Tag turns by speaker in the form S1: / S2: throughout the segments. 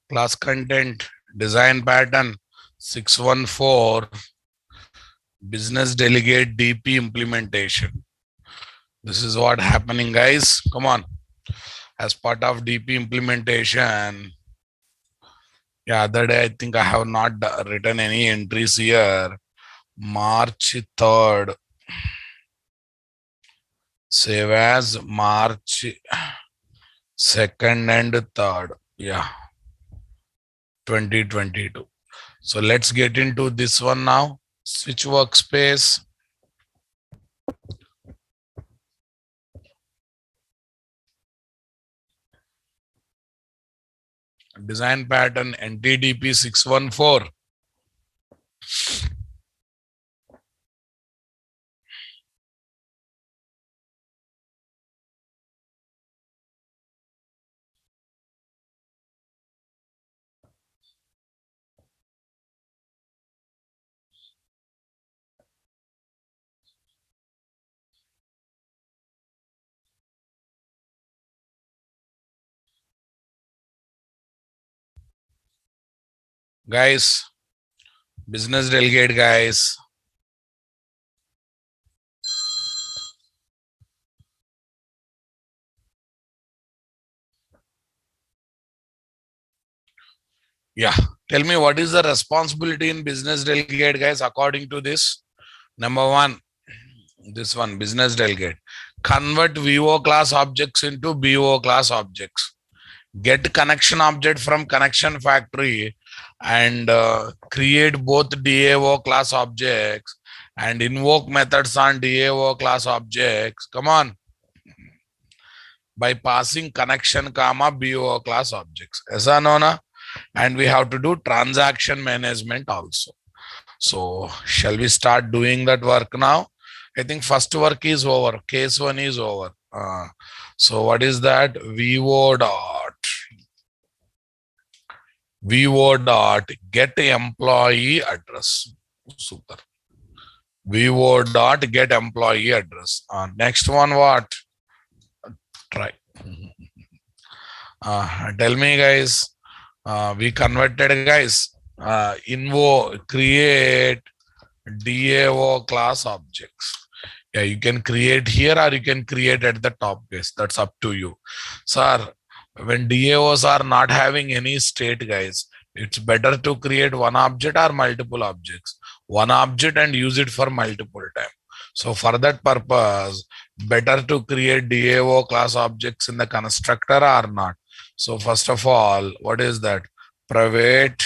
S1: Class content, design pattern, 614, business delegate DP implementation. This is what happening, guys. Come on. As part of DP implementation, yeah, other day I think I have not written any entries here. March 3rd. Save as March 2nd and 3rd. Yeah, 2022. So let's get into this one now. Switch workspace. Design pattern NTDP 614. Guys, business delegate, guys. Yeah, tell me what is the responsibility in business delegate, guys, according to this. Number one, this one, business delegate. Convert VO class objects into BO class objects. Get connection object from connection factory and create both DAO class objects and invoke methods on DAO class objects. Come on. By passing connection comma BO class objects. Yes or no, na? And we have to do transaction management also. So shall we start doing that work now? I think first work is over. Case one is over. So what is that? VO dot get employee address. Super. VO dot get employee address. Next one, what? Try. Tell me, guys. We converted, guys. Create DAO class objects. Yeah, you can create here or you can create at the top, guys. That's up to you. Sir, when DAOs are not having any state, guys, it's better to create one object or multiple objects. One object and use it for multiple times. So for that purpose, better to create DAO class objects in the constructor or not. So first of all, what is that? Private.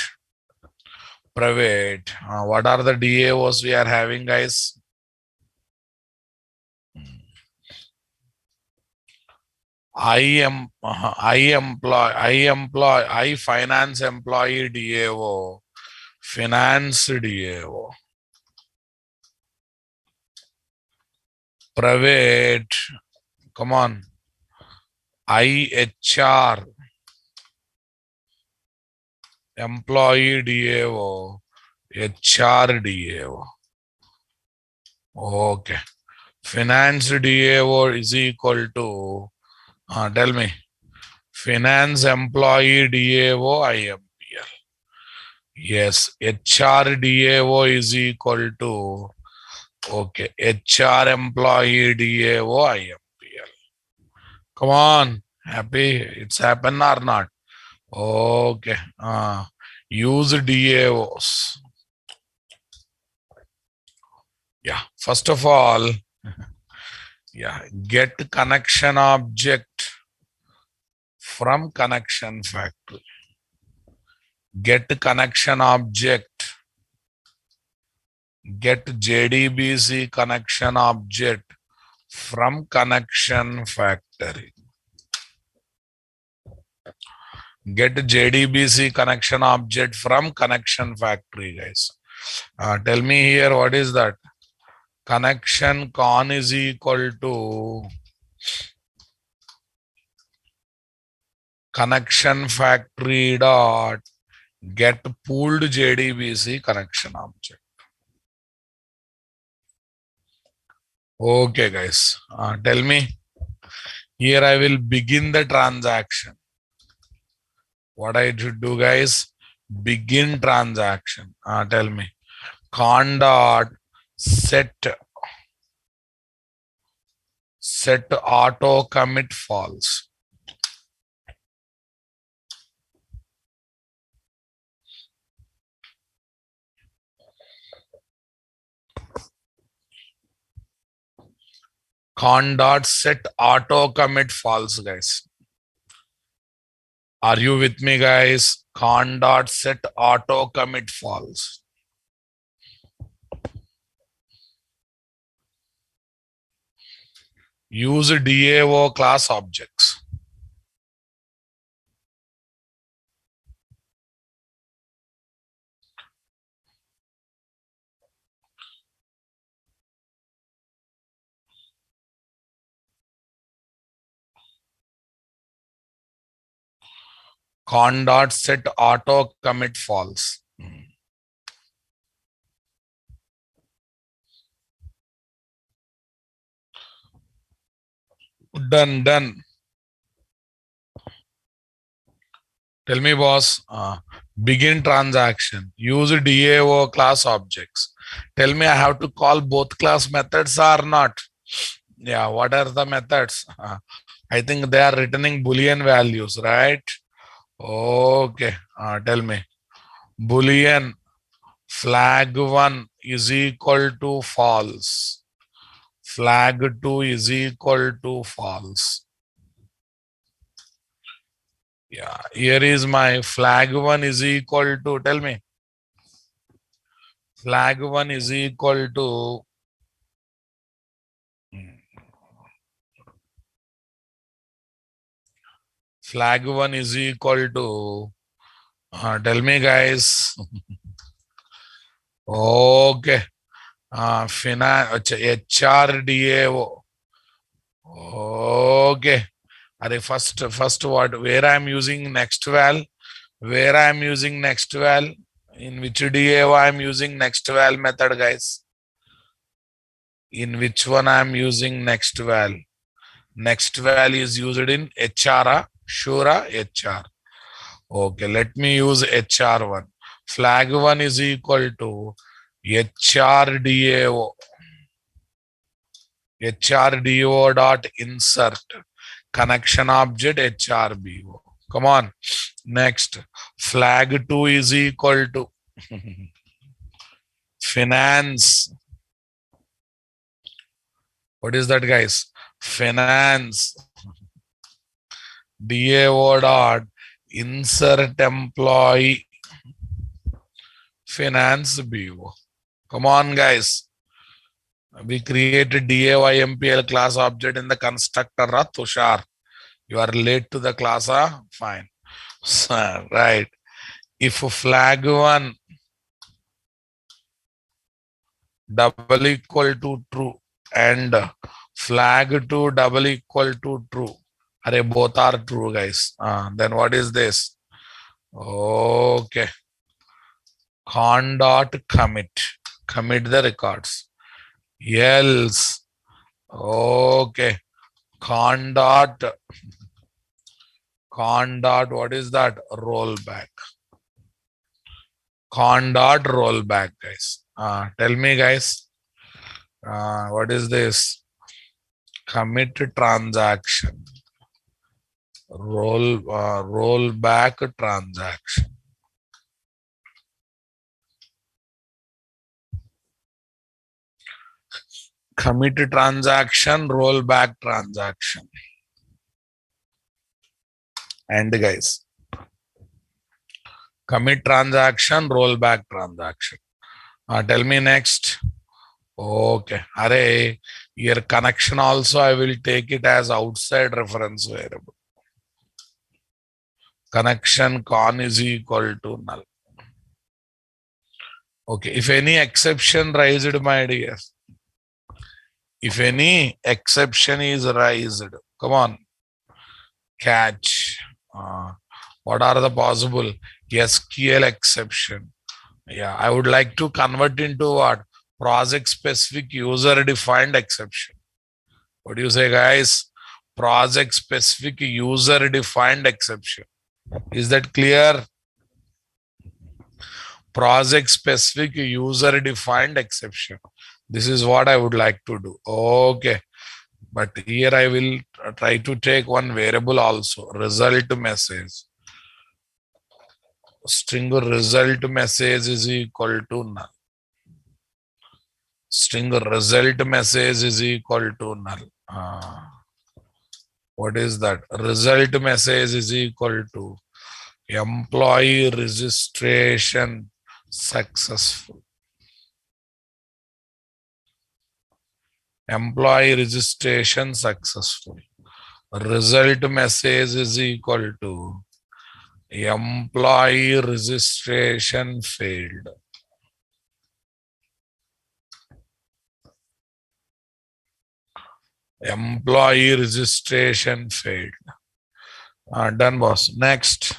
S1: What are the DAOs we are having, guys? I finance employee DAO, finance DAO, private, come on, IHR, employee DAO, HR DAO. Okay. Finance DAO is equal to, tell me, finance employee DAO IMPL. Yes, HR DAO is equal to, okay, HR employee DAO IMPL. Come on, happy? It's happened or not? Okay. Use DAOs. Yeah, first of all, yeah, get connection object from connection factory. Get connection object. Get JDBC connection object from connection factory. Get JDBC connection object from connection factory, guys. Tell me here, what is that? Connection con is equal to connection factory dot get pooled JDBC connection object. Okay, guys. Tell me. Here I will begin the transaction. What I should do, guys? Begin transaction. Tell me. Con dot set auto commit false. Con dot set auto commit false, guys. Are you with me, guys? Con dot set auto commit false. Use DAO class objects. Con dot set auto commit false. Done. Tell me, boss. Begin transaction. Use DAO class objects. Tell me, I have to call both class methods or not? Yeah, what are the methods? I think they are returning Boolean values, right? Okay. Tell me. Boolean flag 1 is equal to false. Flag 2 is equal to false. Yeah, here is my flag 1 is equal to, tell me. Flag 1 is equal to flag 1 is equal to tell me, guys. Okay. HRDAO. Okay. First what? Where I am using next val? Where I am using next val? In which DAO I am using next val method, guys? In which one I am using next val? Next val is used in HR. Sure, HR. Okay, let me use HR1. Flag 1 is equal to HRDAO. HRDO dot insert connection object HRBO. Come on. Next, flag 2 is equal to finance. What is that, guys? Finance DAO dot insert employee finance BO. Come on, guys. We created DAYMPL class object in the constructor, Tushar. You are late to the class, fine. So, right. If flag 1 double equal to true and flag 2 double equal to true, both are true, guys. Then what is this? Okay. Con dot commit the records. Else, okay. Con dot what is that? Rollback. Con dot rollback, guys. Tell me, guys. What is this? Commit transaction. Rollback transaction. Commit transaction, rollback transaction. And guys, commit transaction, rollback transaction. Tell me next. Okay. Array, your connection also, I will take it as outside reference variable. Connection con is equal to null. Okay. If any exception raised, my dear. If any exception is raised, come on. Catch. What are the possible SQL exception? Yeah, I would like to convert into what? Project specific user defined exception. What do you say, guys? Project specific user defined exception. Is that clear? Project specific user defined exception. This is what I would like to do. Okay. But here I will try to take one variable also. Result message. String result message is equal to null. String result message is equal to null. What is that? Result message is equal to employee registration successful. Employee registration successful. Result message is equal to employee registration failed. Employee registration failed. Done, boss. Next.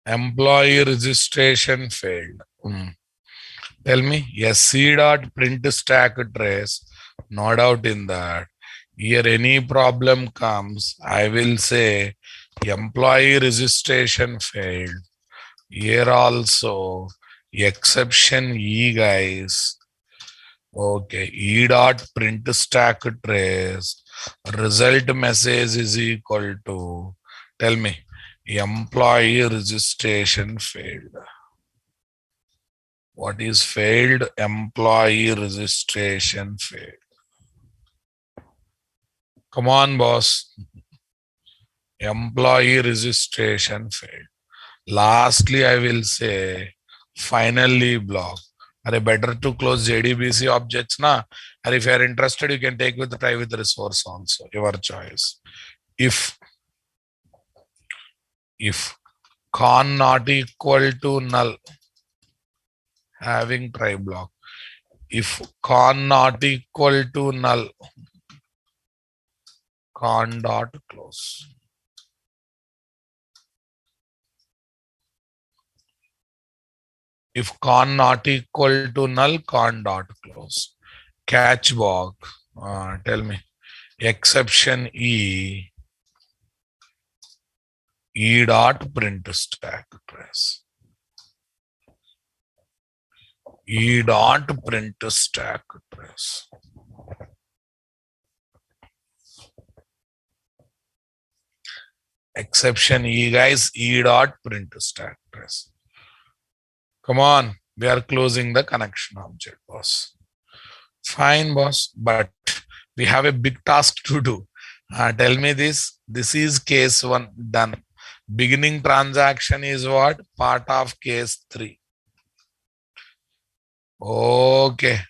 S1: Employee registration failed. Tell me, SC dot print stack trace. No doubt in that. Here any problem comes, I will say employee registration failed. Here also exception E, guys. Okay, E dot print stack trace. Result message is equal to, tell me, employee registration failed. What is failed? Employee registration failed. Come on, boss. Employee registration failed. Lastly, I will say finally block. Are better to close JDBC objects na? Or if you are interested, you can take with try with resource also. Your choice. If con not equal to null, having try block. If con not equal to null, con dot close. If con not equal to null, con dot close. Catch block. Tell me. Exception E. E dot print stack trace. E dot print stack trace. Exception E, guys. E dot print stack trace. Come on, we are closing the connection object, boss. Fine, boss, but we have a big task to do. Tell me this. This is case 1 done. Beginning transaction is what? Part of case 3. Okay.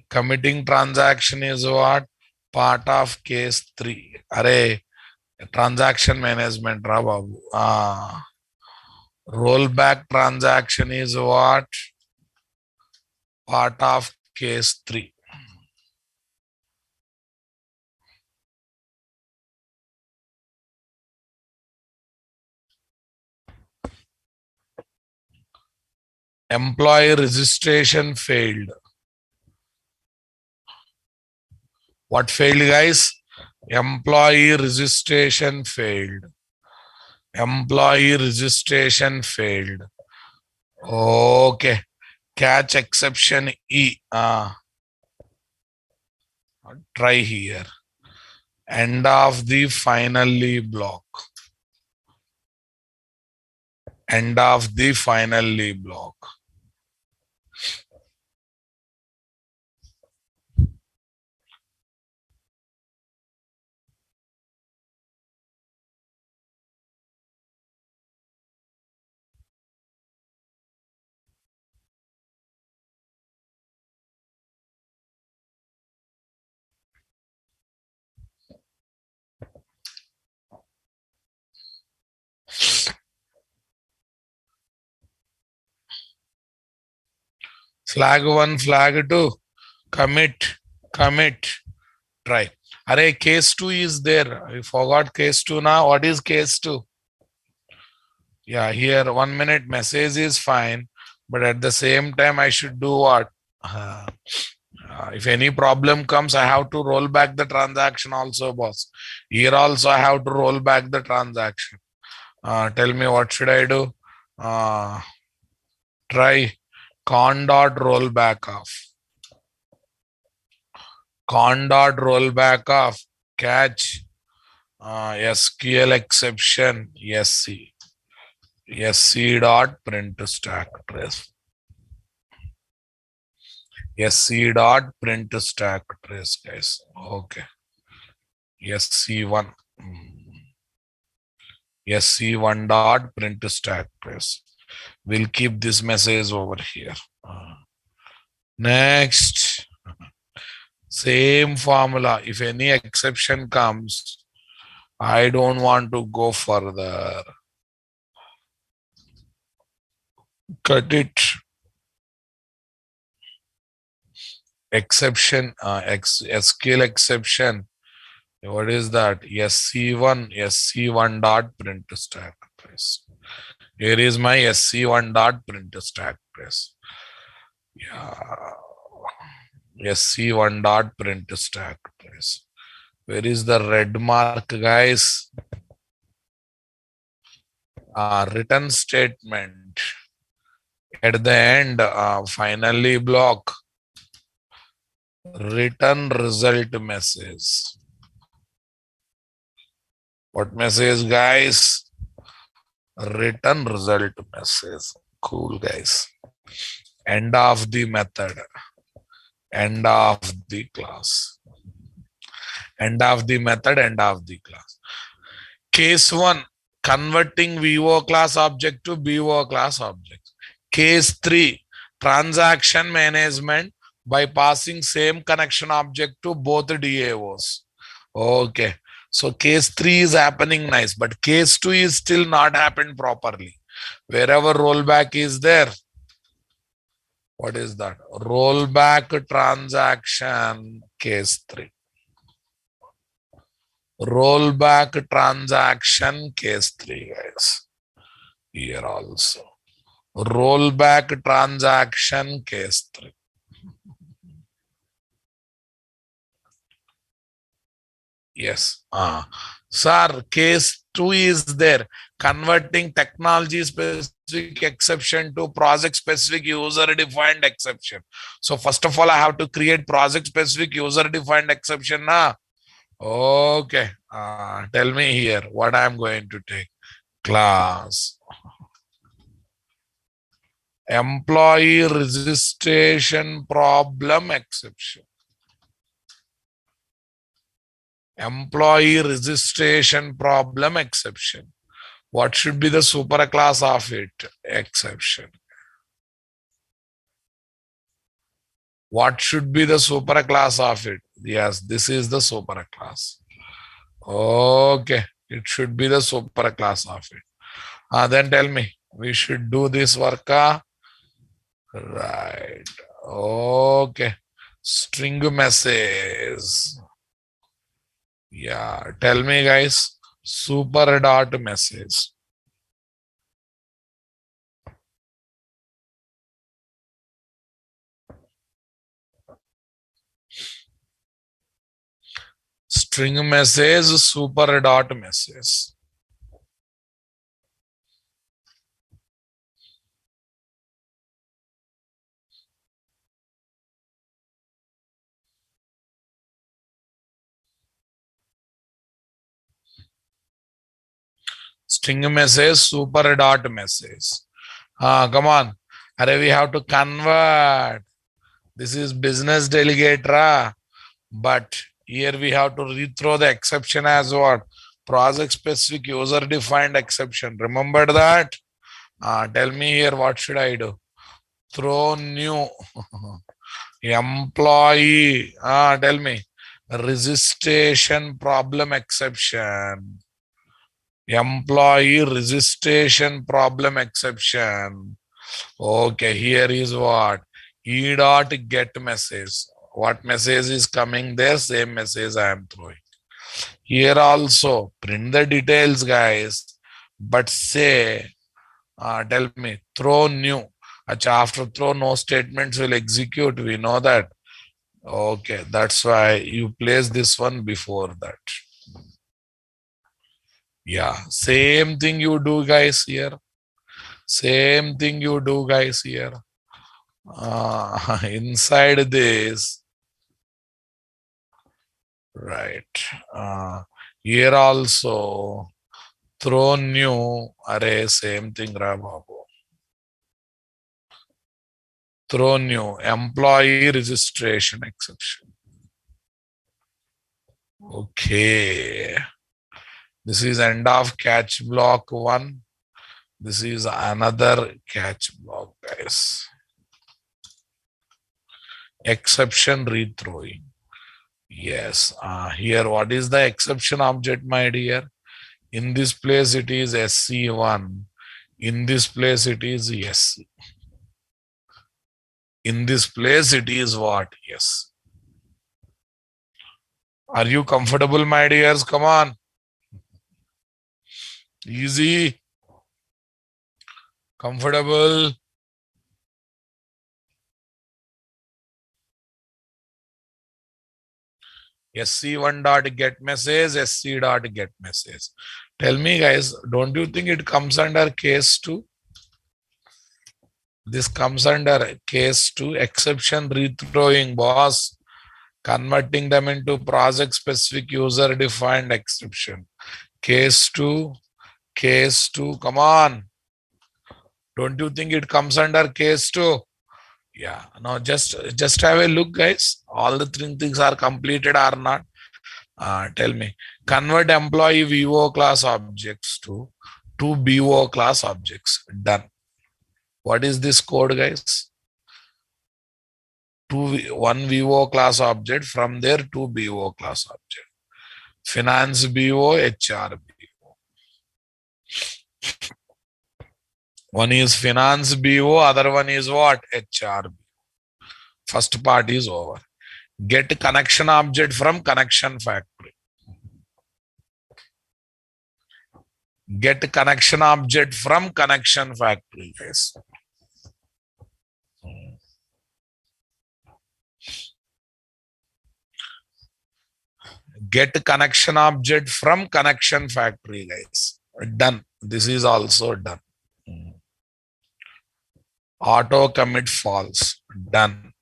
S1: Committing transaction is what? Part of case 3. Array, transaction management, ra babu. Rollback transaction is what? Part of case 3. Employee registration failed. What failed, guys? Employee registration failed. Employee registration failed. Okay. Catch exception E. Try here. End of the finally block. End of the finally block. Flag 1, flag 2. Commit. Try. Array, case 2 is there. I forgot case 2 now. What is case 2? Yeah, here 1 minute message is fine, but at the same time I should do what? If any problem comes, I have to roll back the transaction also, boss. Here also I have to roll back the transaction. Tell me what should I do? Try con dot rollback off. Con dot rollback off. Catch SQL exception SC. SC dot print stack trace. SC dot print stack trace, guys. Okay. SC1. SC1 dot print stack trace. We'll keep this message over here. Next. Same formula. If any exception comes, I don't want to go further. Cut it. Exception, SQL exception. What is that? SC1 dot print stack trace. Here is my SC1 dot print stack trace. Yeah. SC1 dot print stack trace. Where is the red mark, guys? Return statement. At the end, finally block. Return result message. What message, guys? Return result message. Cool, guys. End of the method. End of the class. End of the method, end of the class. Case 1, converting VO class object to BO class object. Case 3, transaction management by passing same connection object to both DAOs. Okay. So case 3 is happening nice, but case 2 is still not happened properly. Wherever rollback is there, what is that? Rollback transaction case 3. Rollback transaction case 3, guys. Here also. Rollback transaction case 3. Yes. Sir, case 2 is there. Converting technology specific exception to project specific user defined exception. So first of all, I have to create project specific user defined exception. Okay. Tell me here what I am going to take. Class. Employee registration problem exception. Employee registration problem exception. What should be the superclass of it? Exception. What should be the superclass of it? Yes, this is the superclass. Okay, it should be the superclass of it. Then tell me, we should do this work. Right. Okay. String message. Yeah. Tell me, guys. Super dot message. String message, super dot message. String message, super dot message. Come on. We have to convert. This is business delegate, but here we have to rethrow the exception as what? Project specific user defined exception. Remember that? Tell me here, what should I do? Throw new employee. Tell me. Registration problem exception. Employee registration problem exception. Okay, here is what? E dot get message. What message is coming there? Same message I am throwing. Here also print the details, guys, but say Tell me, throw new. Acha, after throw, no statements will execute. We know that. Okay, that's why you place this one before that. Yeah, same thing you do, guys, here. Same thing you do, guys, here. Inside this, right. Here also, throw new array, same thing, Babu. Throw new employee registration exception. Okay. This is end of catch block 1. This is another catch block, guys. Exception rethrowing. Yes. Here, what is the exception object, my dear? In this place, it is SC1. In this place, it is SC. In this place, it is what? Yes. Are you comfortable, my dears? Come on. Easy. Comfortable. SC1 dot get message, SC dot get message. Tell me, guys, don't you think it comes under case 2? This comes under case 2, exception rethrowing, boss, converting them into project specific user defined exception. Case 2, come on. Don't you think it comes under case 2? Yeah, now just have a look, guys. All the 3 things are completed or not? Tell me. Convert employee VO class objects to 2 BO class objects. Done. What is this code, guys? 1 VO class object, from there 2 BO class object. Finance BO, HR BO. One is finance BO, other one is what? HR BO. First part is over. Get connection object from connection factory. Get connection object from connection factory, guys. Get connection object from connection factory, guys. Done. This is also done. Auto commit false. Done.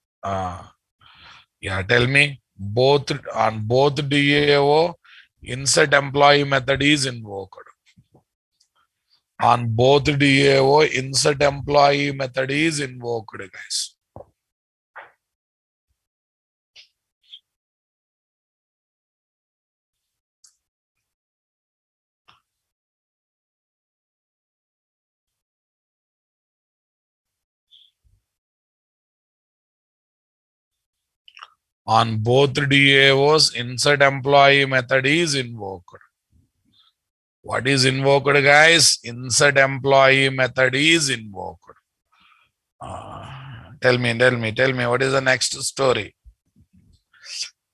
S1: Yeah, tell me. On both DAO, insert employee method is invoked. On both DAO, insert employee method is invoked, guys. On both DAOs, insert employee method is invoked. What is invoked, guys? Insert employee method is invoked. Tell me, what is the next story?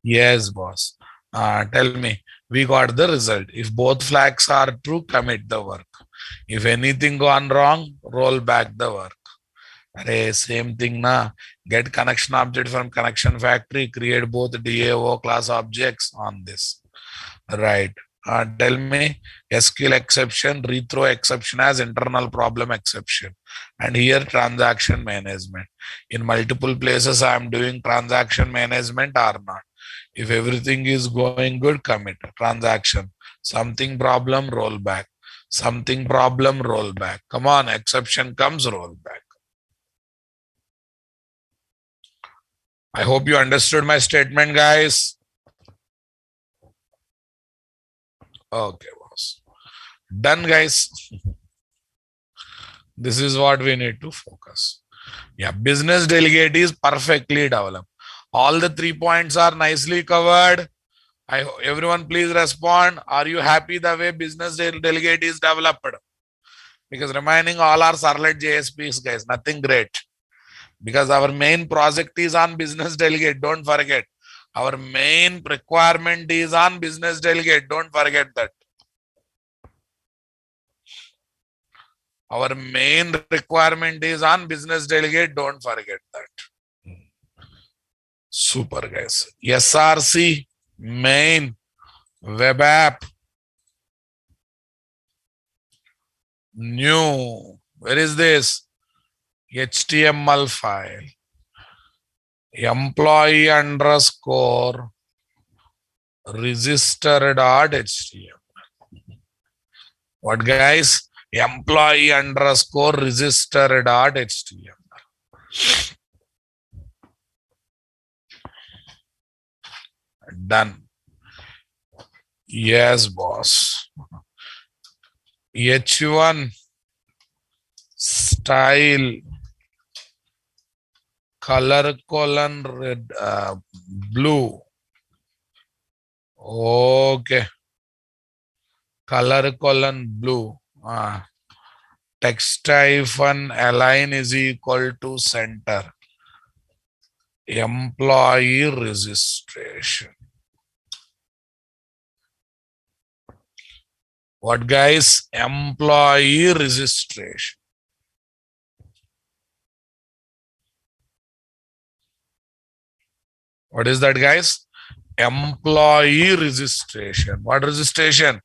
S1: Yes, boss. Tell me, we got the result. If both flags are true, commit the work. If anything gone wrong, roll back the work. Array, same thing na. Get connection object from connection factory, create both DAO class objects on this. Right. Tell me, SQL exception, rethrow exception as internal problem exception. And here transaction management. In multiple places, I am doing transaction management or not. If everything is going good, commit. Transaction. Something problem, roll back. Something problem, roll back. Come on, exception comes, roll back. I hope you understood my statement, guys. Okay, boss. Done, guys. This is what we need to focus. Yeah, business delegate is perfectly developed. All the 3 points are nicely covered. Everyone please respond. Are you happy the way business delegate is developed? Because remaining all are Servlet JSPs, guys. Nothing great. Because our main project is on business delegate. Don't forget. Our main requirement is on business delegate. Don't forget that. Our main requirement is on business delegate. Don't forget that. Super, guys. SRC, main, web app, new. Where is this? HTML file. Employee underscore register.html. What, guys? Employee underscore register.html. Done. Yes, boss. H1 style color colon red blue. Okay. Color colon blue. Text hyphen align is equal to center. Employee registration. What, guys? Employee registration. What is that, guys? Employee registration. What registration?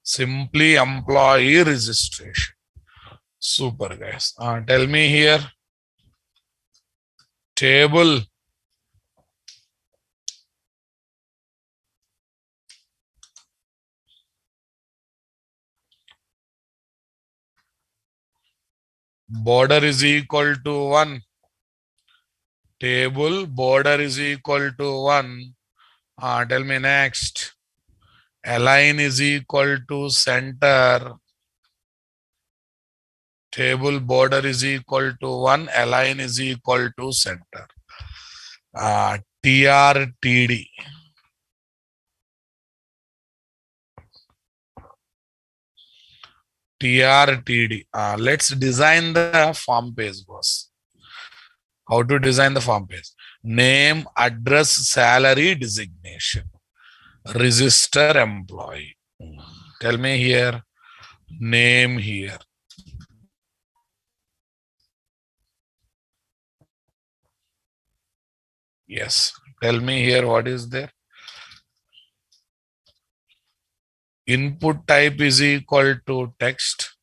S1: Simply employee registration. Super, guys. Tell me here. Table. Border is equal to 1. Table border is equal to 1. Tell me next. Align is equal to center. Table border is equal to 1. Align is equal to center. TRTD. TRTD. Let's design the form page, boss. How to design the form page? Name, address, salary, designation. Register employee. Tell me here. Name here. Yes. Tell me here what is there. Input type is equal to text.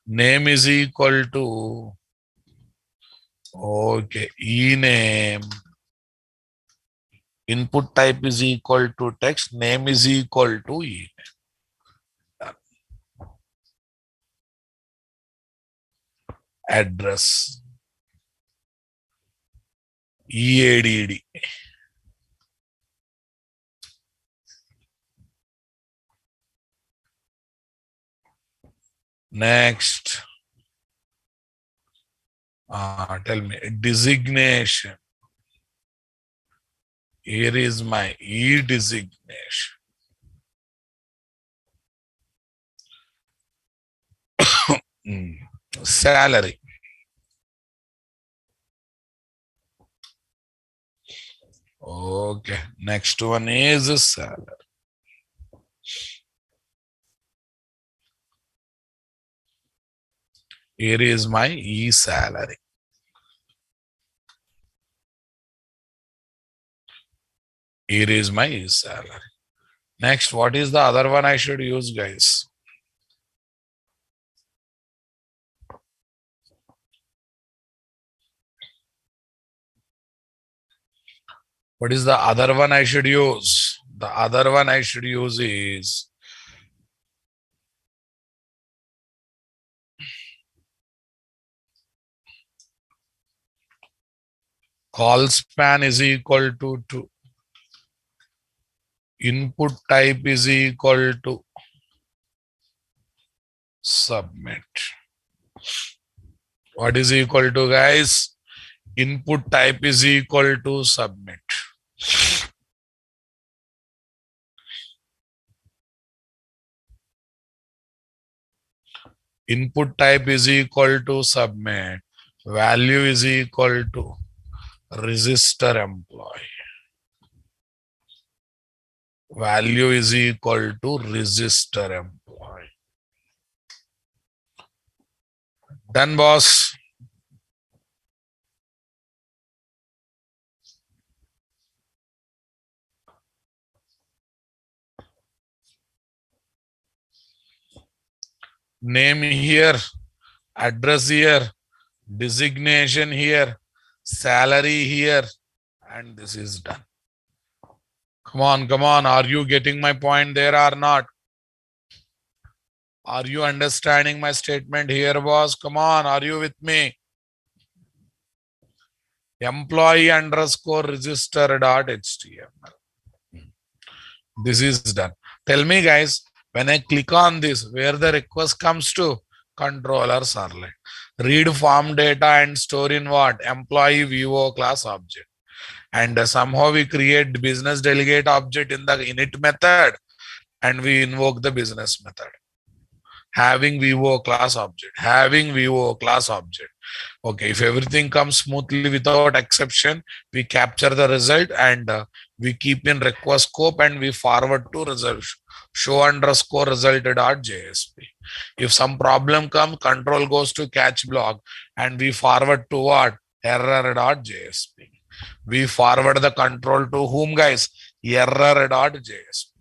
S1: Name is equal to e-name. Input type is equal to text. Name is equal to e-name. Address. EADD. Next. Tell me. Designation. Here is my e-designation. Salary. Okay. Next one is salary. Here is my e-salary. Here is my e-salary. Next, what is the other one I should use, guys? What is the other one I should use? The other one I should use is call span is equal to 2. Input type is equal to submit. What is equal to, guys? Input type is equal to submit. Input type is equal to submit. Value is equal to register employee. Value is equal to register employee. Done, boss. Name here, address here, designation here, salary here, and this is done. Come on, come on. Are you getting my point there or not? Are you understanding my statement here, boss? Come on, are you with me? Employee underscore register dot html. This is done. Tell me, guys, when I click on this, where the request comes to controller servlet. Read form data and store in what? Employee VO class object. And somehow we create business delegate object in the init method and we invoke the business method. Having VO class object. Having VO class object. Okay, if everything comes smoothly without exception, we capture the result and we keep in request scope and we forward to result show underscore result dot JSP. If some problem comes, control goes to catch block and we forward to what? Error dot JSP. We forward the control to whom, guys? Error dot JSP.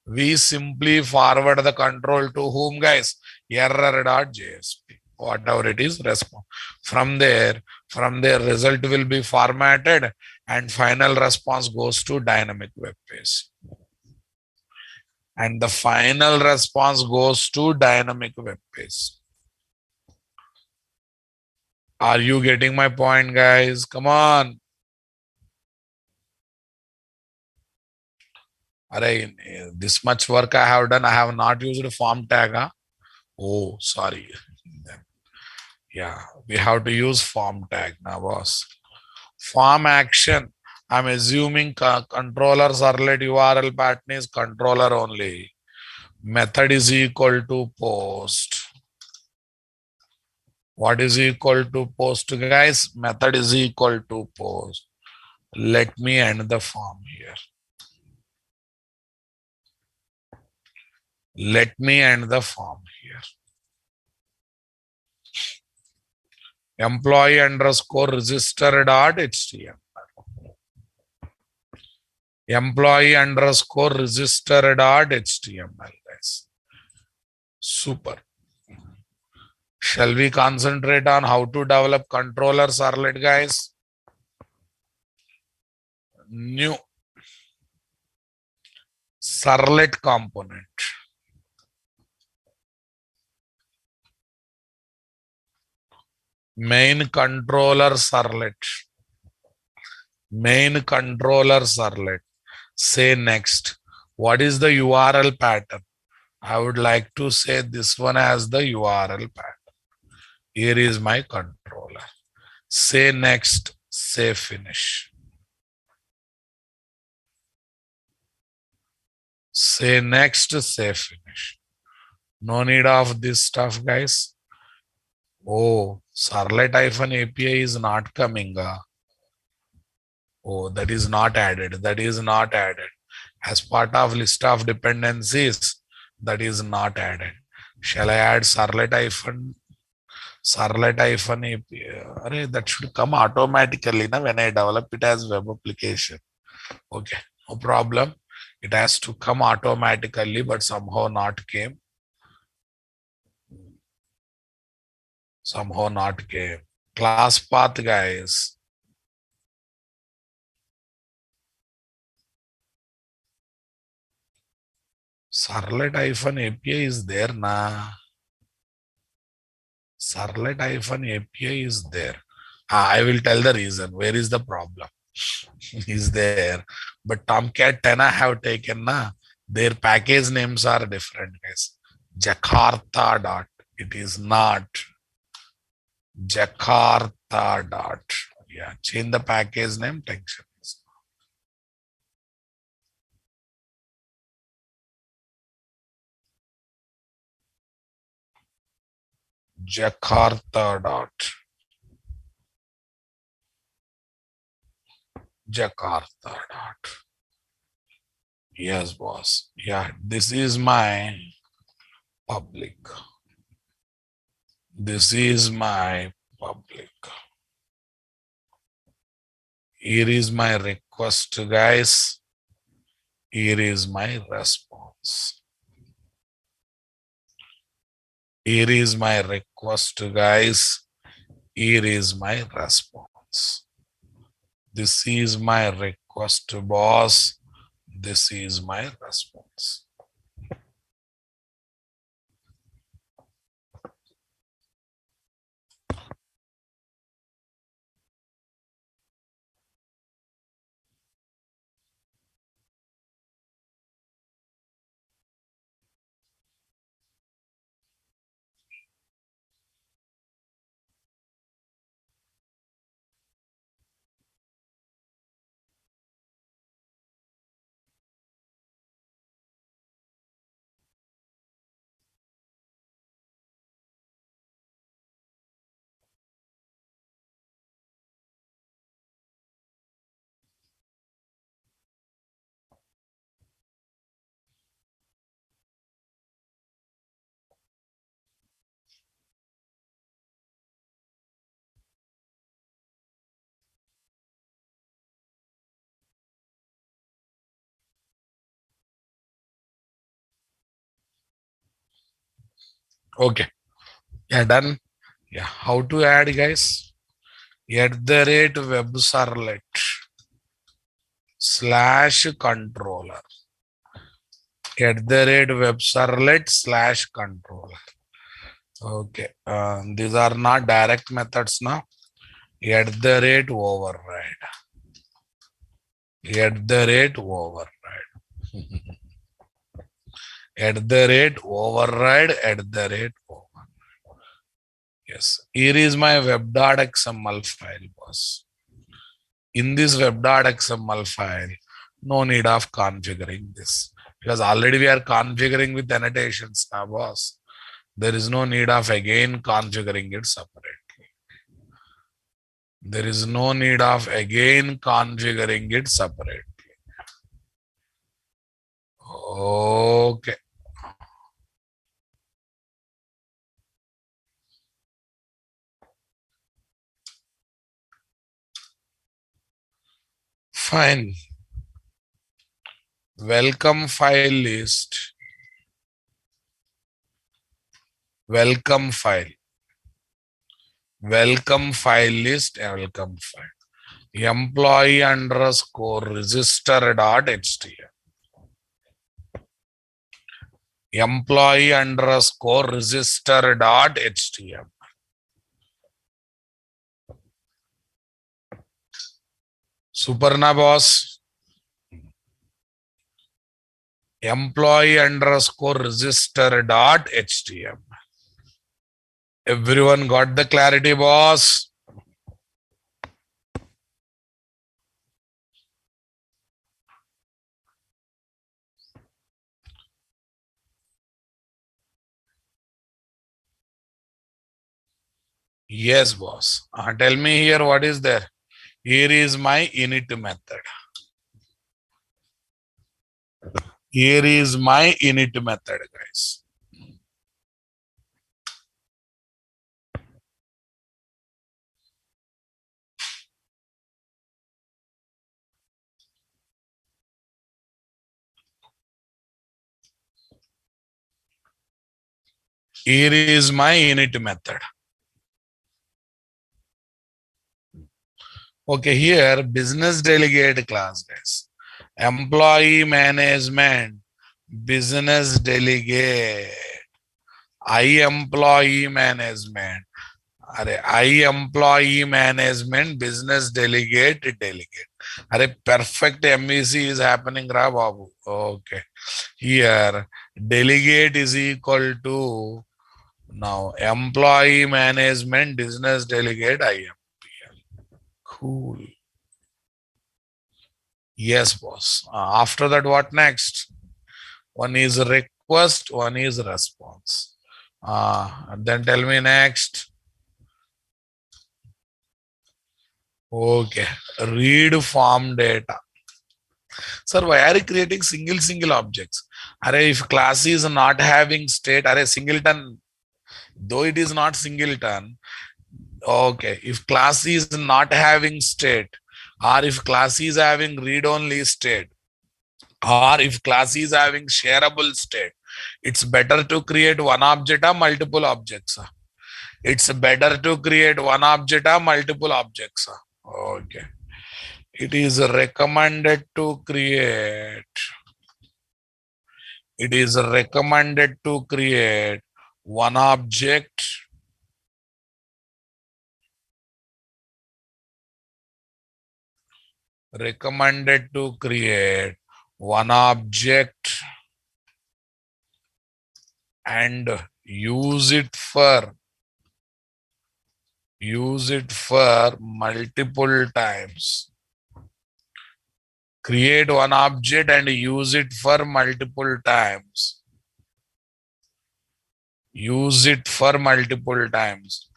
S1: We simply forward the control to whom, guys? Error.jsp. Whatever it is, response. From there, result will be formatted and final response goes to dynamic web page. And the final response goes to dynamic web page. Are you getting my point, guys? Come on. Array, this much work I have done. I have not used a form tag. Huh? Oh, sorry. Yeah, we have to use form tag now, boss. Form action. I'm assuming controller servlet URL pattern is controller only. Method is equal to post. What is equal to post, guys? Method is equal to post. Let me end the form here. Let me end the form here. Employee underscore register dot HTML. Employee underscore register dot HTML, guys. Super. Shall we concentrate on how to develop controller servlet, guys? New servlet component. Main controller servlet. Main controller servlet. Say next. What is the URL pattern? I would like to say this one as the URL pattern. Here is my controller. Say next. Say finish. Say next. Say finish. No need of this stuff, guys. Oh, servlet-API is not coming. Oh, that is not added. That is not added. As part of list of dependencies, that is not added. Shall I add servlet-API? That should come automatically when I develop it as web application. Okay, no problem. It has to come automatically, but somehow not came. Somehow not came. Class path, guys. Servlet-API is there, na. Servlet-API is there. I will tell the reason. Where is the problem? Is there. But Tomcat 10 I have taken, na. Their package names are different, guys. Jakarta dot. It is not. Jakarta dot. Yeah, change the package name. Tension. Jakarta dot. Jakarta dot. Yes, boss. Yeah, this is my public. This is my public. Here is my request, guys. Here is my response. Here is my request, guys. Here is my response. This is my request, boss. This is my response. Okay. Yeah, done. Yeah. How to add, guys? @ web servlet / controller. @ web servlet / controller. Okay. These are not direct methods now. @ override. @ override. override. Override. Yes. Here is my web.xml file, boss. In this web.xml file, no need of configuring this because already we are configuring with annotations now, boss. There is no need of again configuring it separately. There is no need of again configuring it separately. Okay. Fine. Welcome file list. Welcome file. Welcome file list. Welcome file. Employee _ register.html. Employee _ register.html. Superna, boss. Employee _ register.html. Everyone got the clarity, boss? Yes, boss. Tell me here what is there. Here is my init method. Here is my init method, guys. Here is my init method. Okay, here business delegate class, guys. Employee management, business delegate. employee management. employee management, business delegate. Perfect MEC is happening, Ra Babu. Okay. Here, delegate is equal to now employee management, business delegate, IMPL. Cool. Yes, boss. After that, what next? One is request, one is response. Then tell me next. Okay. Read form data. Sir, why are you creating single objects? If class is not having state, singleton. Though it is not singleton, okay, if class is not having state, or if class is having read-only state, or if class is having shareable state, it's better to create one object or multiple objects. It's better to create one object or multiple objects. Okay. It is recommended to create. It is recommended to create one object recommended to create one object and use it for multiple times. Create one object and use it for multiple times. Use it for multiple times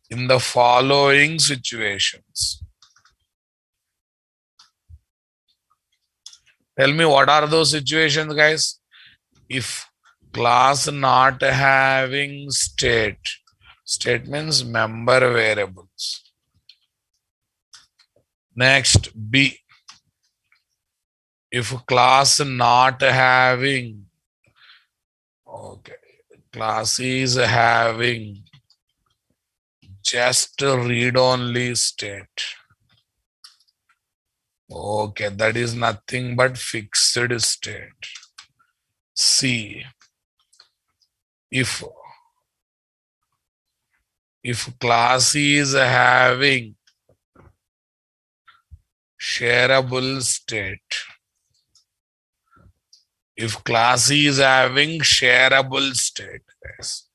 S1: in the following situations. Tell me, what are those situations, guys? If class not having state means member variables. Next, B. If class not having, okay, class is having just read-only state. Okay, that is nothing but fixed state. C. If class is having shareable state, if class is having shareable state, yes.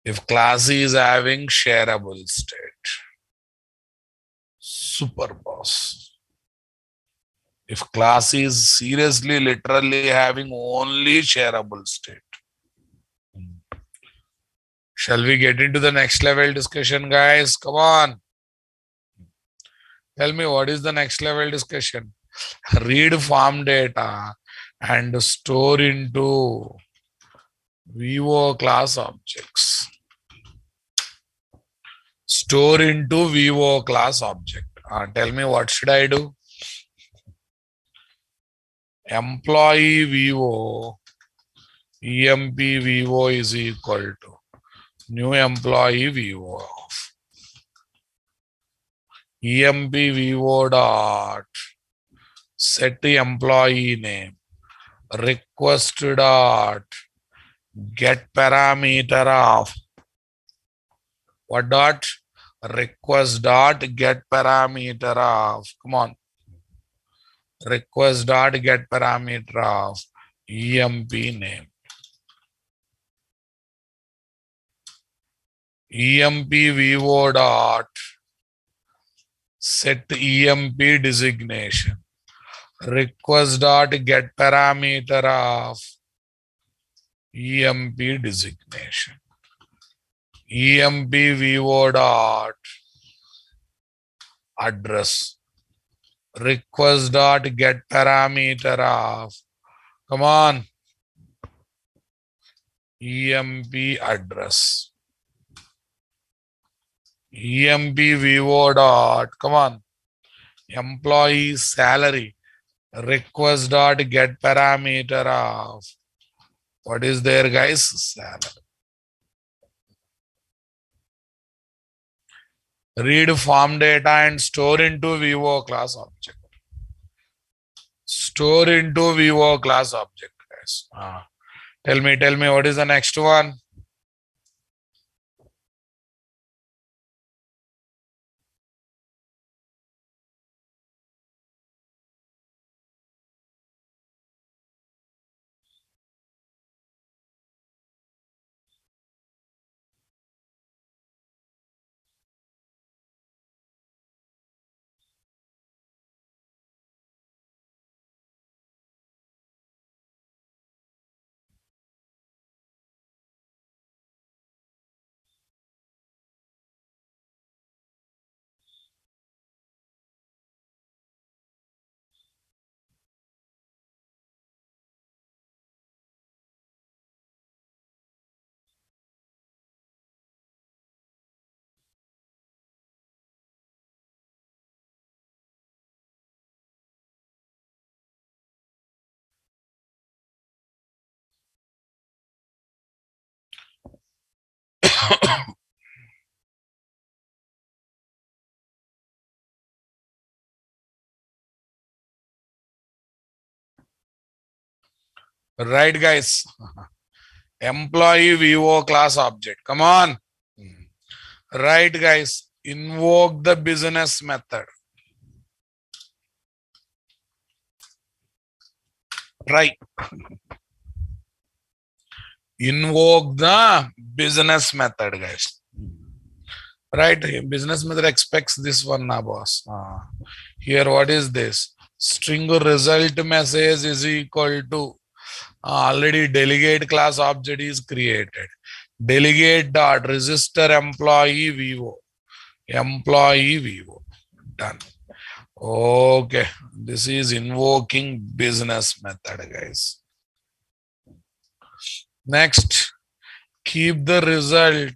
S1: If class is having shareable state, super boss. If class is seriously, literally having only shareable state. Shall we get into the next level discussion, guys? Come on. Tell me, what is the next level discussion? Read form data and store into VO class objects. Store into VO class object. Tell me, what should I do? Employee VO, EMP VO is equal to new employee VO of EMP VO dot set employee name request dot get parameter of what dot request dot get parameter of, come on, request dot get parameter of EMP name. EMP VO dot set EMP designation request dot get parameter of EMP designation. EMP VO dot address request dot get parameter of, come on, EMP address. EMP VO dot, come on, employee salary request dot get parameter of, what is there, guys? Salary. Read form data and store into VO class object. Store into VO class object, guys. Tell me, what is the next one? Right, guys? Employee VO class object. Come on. Right, guys? Invoke the business method. Try. Invoke the business method, guys. Right? Business method expects this one now, boss. Here, what is this? String result message is equal to already delegate class object is created. Delegate dot register employee VO. Employee VO. Done. Okay. This is invoking business method, guys. Next, keep the result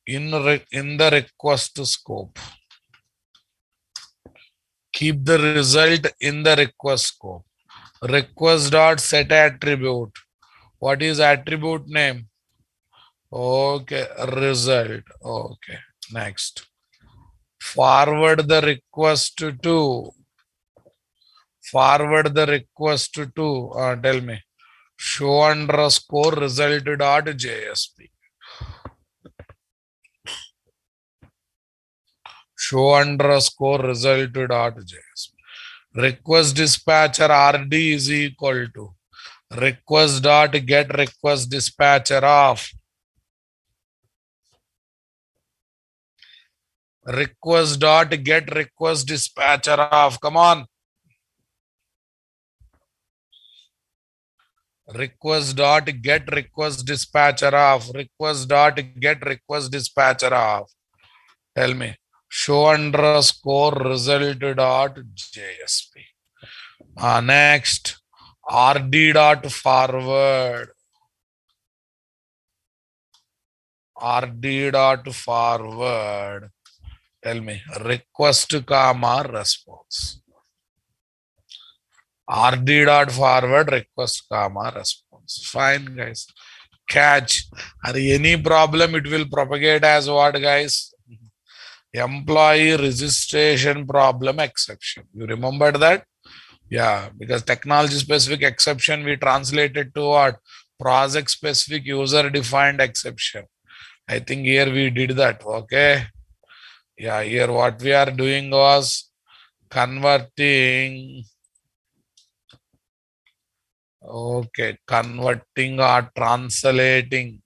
S1: in the request scope. Keep the result in the request scope. Request dot set attribute. What is attribute name? Okay, result. Okay, next. Forward the request to. Forward the request to. Tell me. Show underscore result dot JSP. Show underscore result dot JSP. Request dispatcher RD is equal to request dot get request dispatcher of request dot get request dispatcher of. Come on. Request dot get request dispatcher of. Request dot get request dispatcher of. Tell me. Show underscore result dot JSP. Next. RD dot forward. RD dot forward. Tell me. Request comma response. RD dot forward request comma response. Fine, guys. Catch. Any problem, it will propagate as what, guys? Employee registration problem exception. You remember that? Yeah, because technology specific exception we translated to what? Project specific user defined exception. I think here we did that. Okay. Yeah, here what we are doing was converting. Okay, converting or translating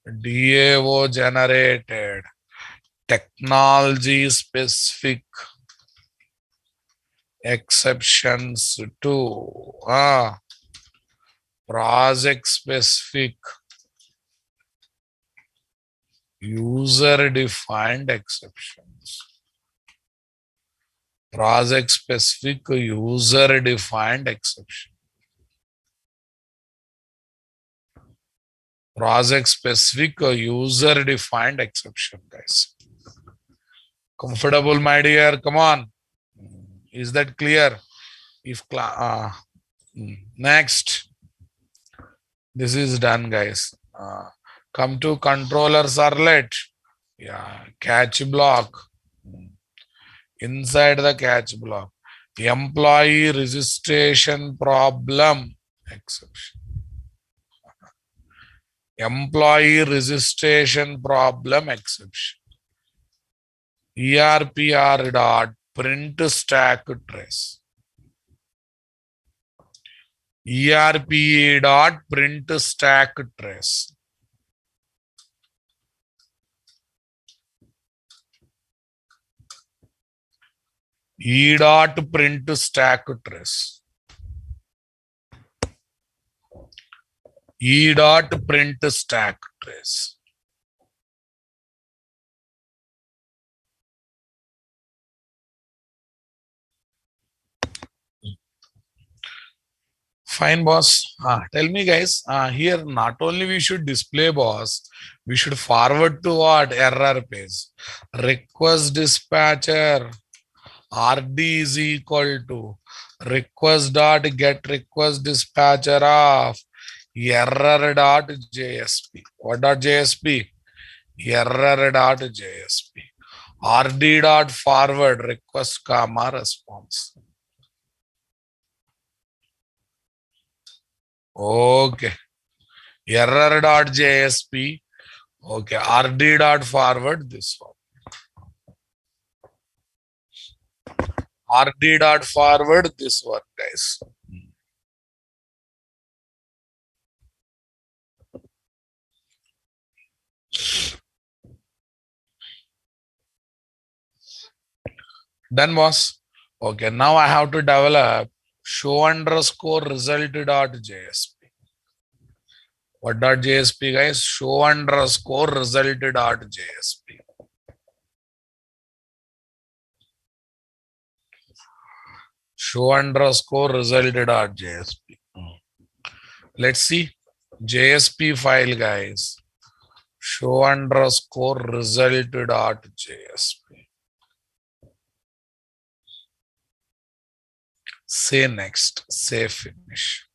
S1: DAO generated technology specific exceptions to project specific user defined exceptions. Project specific user defined exception. Project specific user defined exception, guys. Comfortable, my dear? Come on. Is that clear? If next, this is done, guys. Come to controller servlet. Yeah, catch block. Inside the catch block, employee registration problem exception. Employee registration problem exception. ERPR dot print stack trace. ERPA dot print stack trace. E dot print stack trace. E dot print stack trace. Fine, boss. Tell me, guys, here not only we should display, boss, we should forward to what? Error page. Request dispatcher RD is equal to request dot get request dispatcher of error dot JSP. What dot JSP? Error dot JSP. RD dot forward request comma response. Okay. Error.jsp. Okay. rd.forward this one. rd.forward this one, guys. Done, boss. Okay. Now I have to develop show underscore result.jsp. What dot JSP, guys? Show underscore result.jsp. Show underscore result.jsp. Let's see. JSP file, guys. Show underscore result.jsp. Say next. Say finish.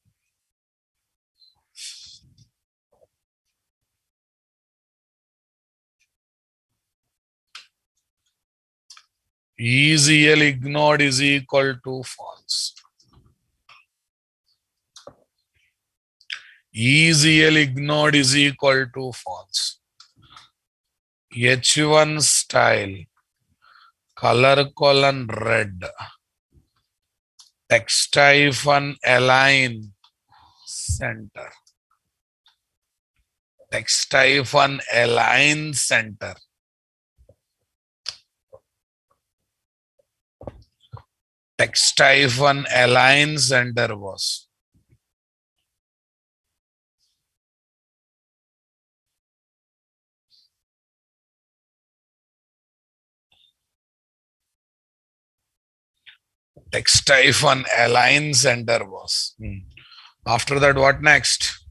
S1: EZL ignored is equal to false. EZL ignored is equal to false. H1 style color colon red text hyphen align center. Text hyphen align center. Text hyphen align center was. Text hyphen align center was. After that, what next?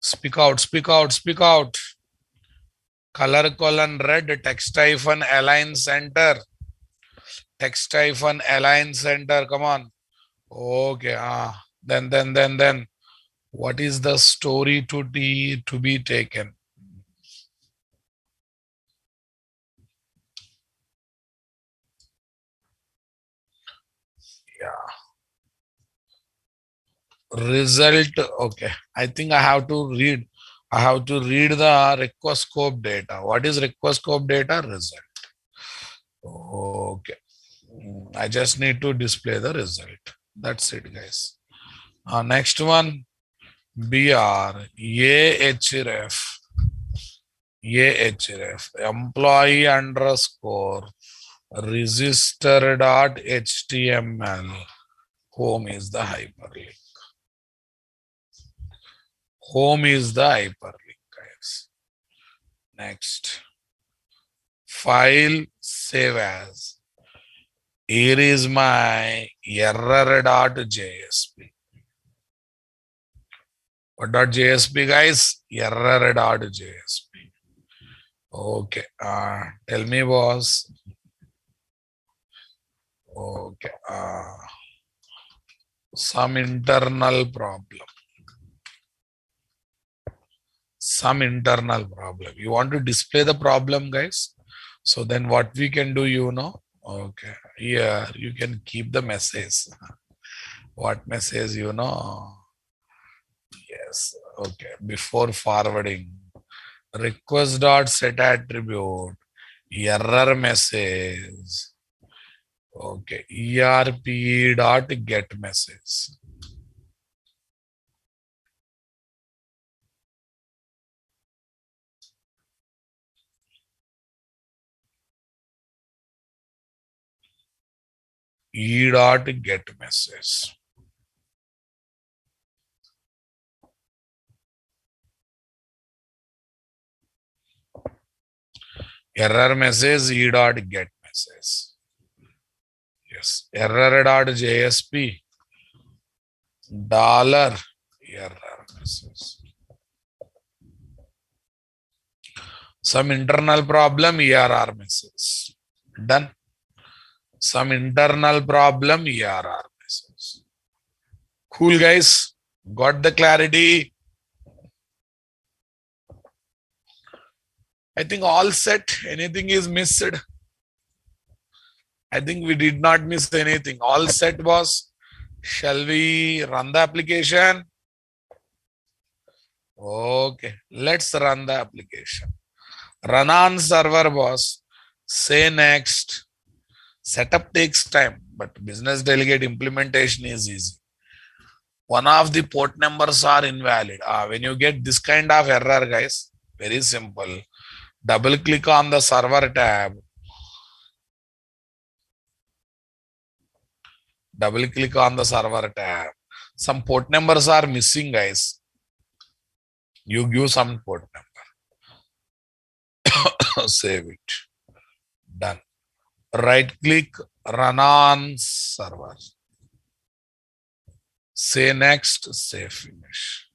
S1: Speak out, speak out, speak out. Color colon red text hyphen align center. Text hyphen align center. Come on. Okay. Then. What is the story to be taken? Yeah. Result. Okay. I think I have to read. I have to read the request scope data. What is request scope data? Result. Okay. I just need to display the result. That's it, guys. Next one. BR. AHRF. AHRF. Employee underscore register.html. Home is the hyperlink. Home is the hyperlink, guys. Next. File save as. Here is my error.jsp. What .jsp, guys? Error.jsp. Okay. Tell me, boss. Okay. Some internal problem. Some internal problem. You want to display the problem, guys? So then what we can do, you know? Okay. Here you can keep the message. What message, you know? Yes. Okay. Before forwarding, request.set attribute, error message. Okay. ERP.get message. E.get message. Error message E.get message. Yes. Error.jsp. Dollar error message. Some internal problem ERR message. Done. Some internal problem ERR message. Cool, guys. Got the clarity? I think all set. Anything is missed? I think we did not miss anything. All set, boss. Shall we run the application? Okay, let's run the application. Run on server, boss. Say next. Setup takes time, but business delegate implementation is easy. One of the port numbers are invalid. When you get this kind of error, guys, very simple. Double click on the server tab. Double click on the server tab. Some port numbers are missing, guys. You give some port number. Save it. Done. Right click, run on server. Say next, say finish.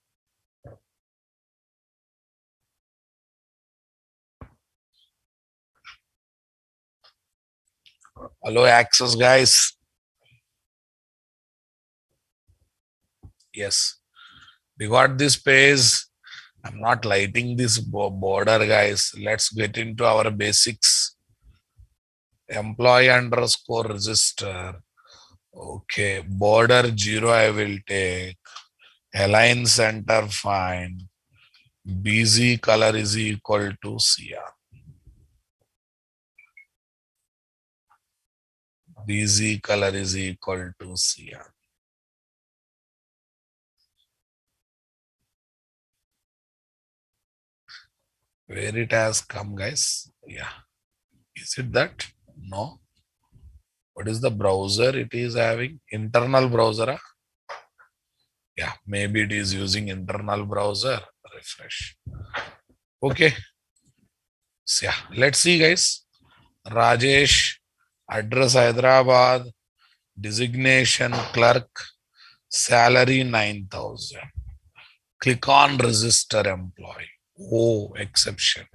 S1: Hello, access, guys. Yes, we got this page. I'm not lighting this border, guys. Let's get into our basics. Employee underscore register. Okay, border 0 I will take. Align center fine. BZ color is equal to CR. BZ color is equal to CR. Where it has come, guys? Yeah. Is it that? No. What is the browser it is having? Internal browser? Yeah, maybe it is using internal browser. Refresh. Okay. So yeah, let's see, guys. Rajesh, address Hyderabad, designation clerk, salary 9,000. Click on register employee. Oh, exception.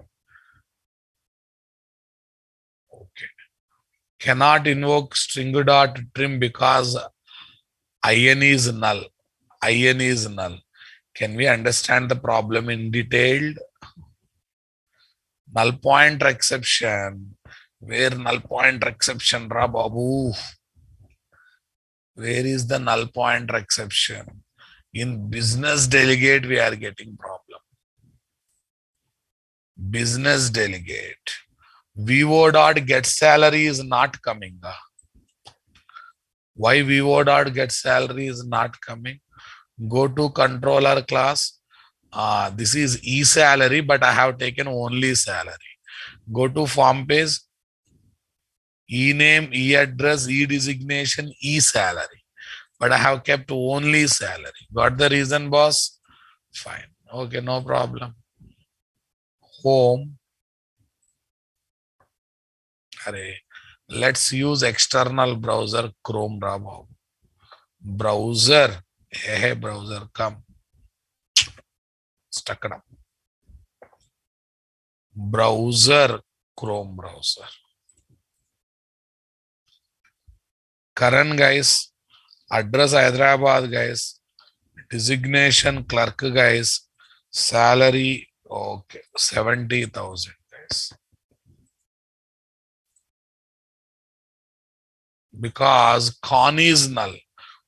S1: Okay. Cannot invoke string dot trim because IN is null. IN is null. Can we understand the problem in detail? Null pointer exception. Where null pointer exception, Ra Babu? Where is the null pointer exception? In business delegate, we are getting problem. Business delegate. VO dot get salary is not coming. Why VO dot get salary is not coming? Go to controller class. This is e-salary, but I have taken only salary. Go to form page. E-name, e-address, e-designation, e-salary. But I have kept only salary. Got the reason, boss? Fine. Okay, no problem. Home. Array. Let's use external browser Chrome. Browser. Hey, browser, come. Stuck it up. Browser, Chrome browser. Current, guys. Address Hyderabad, guys. Designation clerk, guys. Salary, okay, 70,000, guys. Because con is null.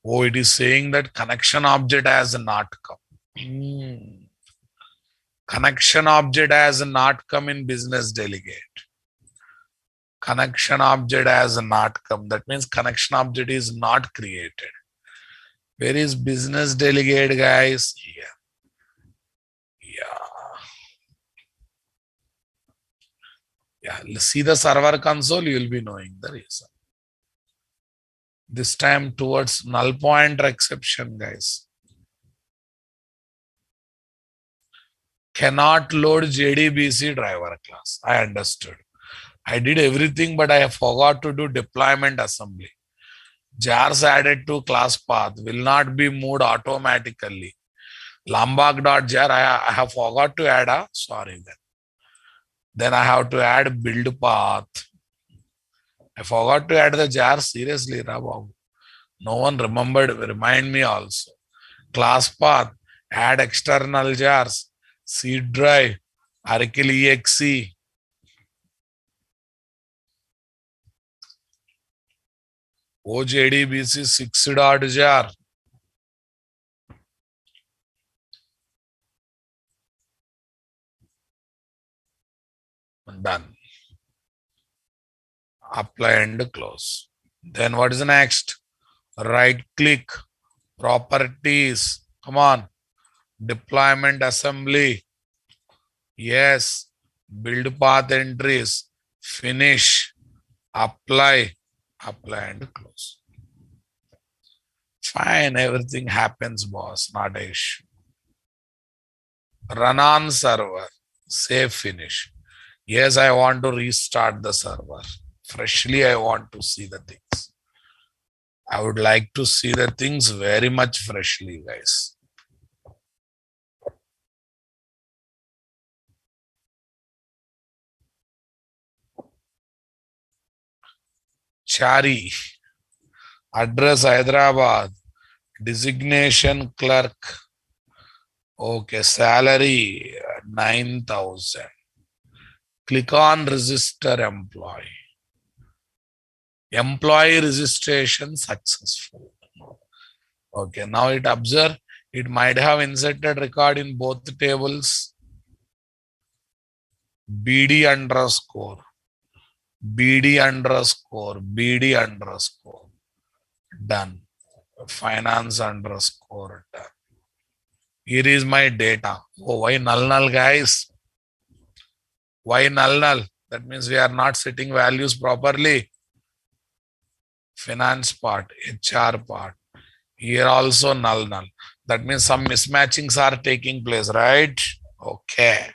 S1: Oh, it is saying that connection object has not come. Connection object has not come in business delegate. Connection object has not come. That means connection object is not created. Where is business delegate, guys? Here. Yeah. See the server console, you will be knowing the reason. This time towards null pointer exception, guys. Cannot load JDBC driver class. I understood. I did everything, but I forgot to do deployment assembly. Jars added to class path will not be moved automatically. Lambak.jar, I have forgot to add sorry then. Then I have to add build path. I forgot to add the jar, seriously, Rababu. No one remembered, remind me also. Class path, add external jars, C drive, Oracle exe. OJDBC 6 dot jar. Done. Apply and close. Then what is next? Right click, properties. Come on. Deployment assembly. Yes. Build path entries. Finish. Apply. Apply and close. Fine. Everything happens, boss. Not an issue. Run on server. Save finish. Yes, I want to restart the server. Freshly, I want to see the things. I would like to see the things very much freshly, guys. Chari. Address Hyderabad. Designation clerk. Okay, salary 9,000. Click on register employee. Employee registration successful. Okay, now it observe it might have inserted record in both tables. BD underscore, BD underscore, BD underscore. Done. Finance underscore done. Here is my data. Oh, why null guys? Why null? That means we are not setting values properly. Finance part, HR part. Here also null. That means some mismatchings are taking place, right? Okay.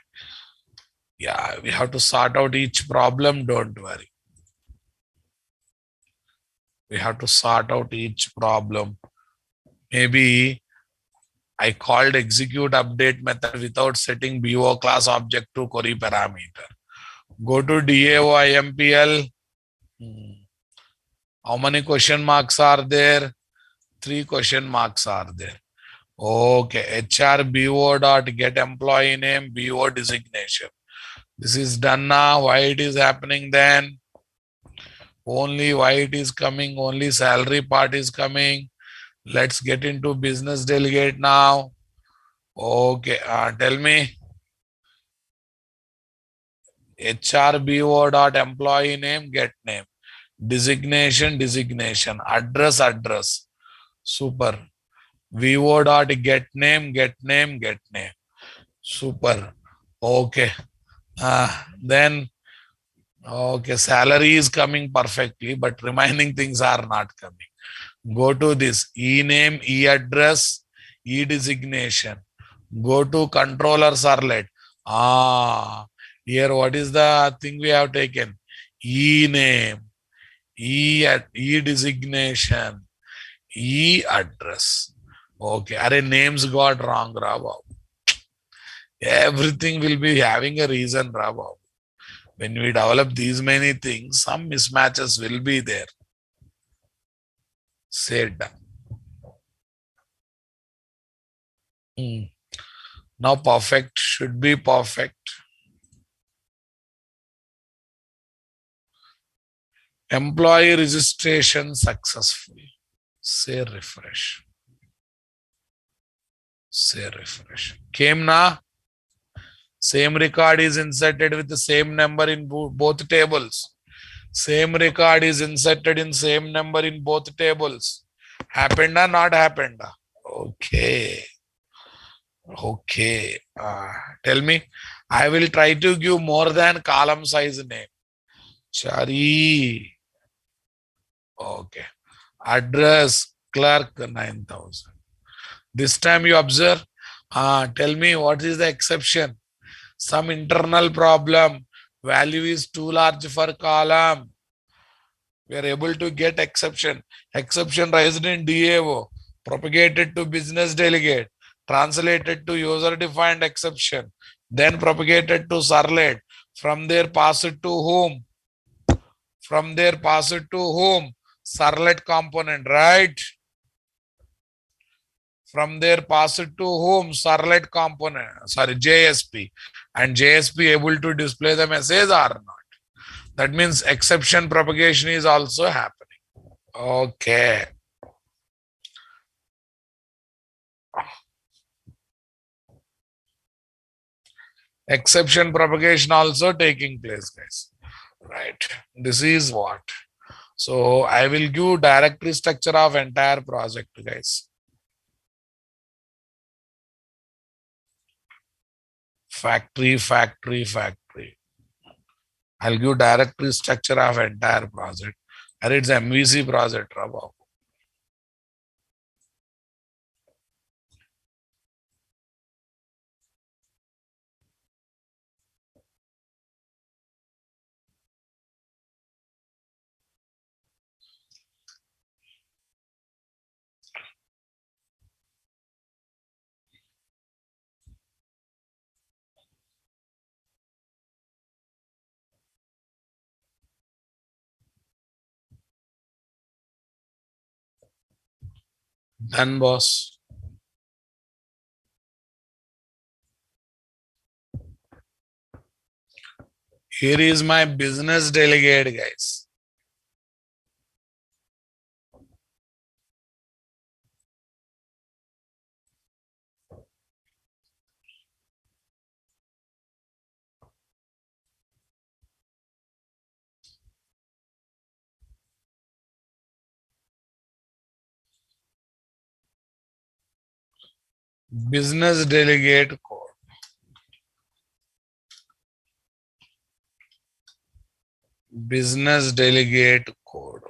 S1: Yeah, we have to sort out each problem. Don't worry. We have to sort out each problem. Maybe I called execute update method without setting BO class object to query parameter. Go to DAO IMPL. How many question marks are there? 3 question marks are there. Okay, HR BO dot get employee name, BO designation. This is done now. Why it is happening then? Only why it is coming, only salary part is coming. Let's get into business delegate now. Okay, tell me. HRBO dot employee name, get name. Designation, address. Super. VO dot get name. Super. Okay. Then, okay, salary is coming perfectly, but remaining things are not coming. Go to this e-name, e-address, e-designation. Go to controller servlet. Here what is the thing we have taken? E-name, e-designation, e-address. Okay, are names got wrong, Rabab. Everything will be having a reason, Rabab. When we develop these many things, some mismatches will be there. Said. Now perfect should be perfect. Employee registration successful. Say refresh. Came na? Same record is inserted with the same number in both tables. Same record is inserted in same number in both tables. Happened or not happened? Okay. Tell me. I will try to give more than column size name. Chari. Okay. Address clerk 9,000. This time you observe. Tell me what is the exception? Some internal problem. Value is too large for column. We are able to get exception. Exception raised in DAO. Propagated to business delegate. Translated to user-defined exception. Then propagated to servlet. From there pass it to whom? Servlet component, right? From there pass it to whom? Servlet component. Sorry, JSP. And JSP able to display the message or not. That means exception propagation is also happening. Okay. Exception propagation also taking place, guys. Right. This is what. So I will give directory structure of entire project, guys. Factory, factory, factory. I'll give directory structure of entire project. And it's MVC project, Rabab. Done, boss. Here is my business delegate, guys. Business delegate code. Business delegate code.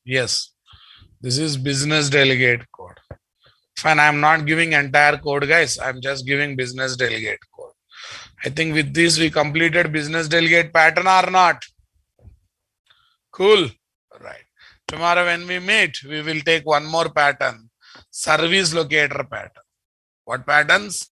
S1: Yes, this is business delegate code. Fine, I'm not giving entire code, guys. I'm just giving business delegate code. I think with this we completed business delegate pattern or not. Cool. Right. Tomorrow when we meet, we will take one more pattern. Service locator pattern. What patterns?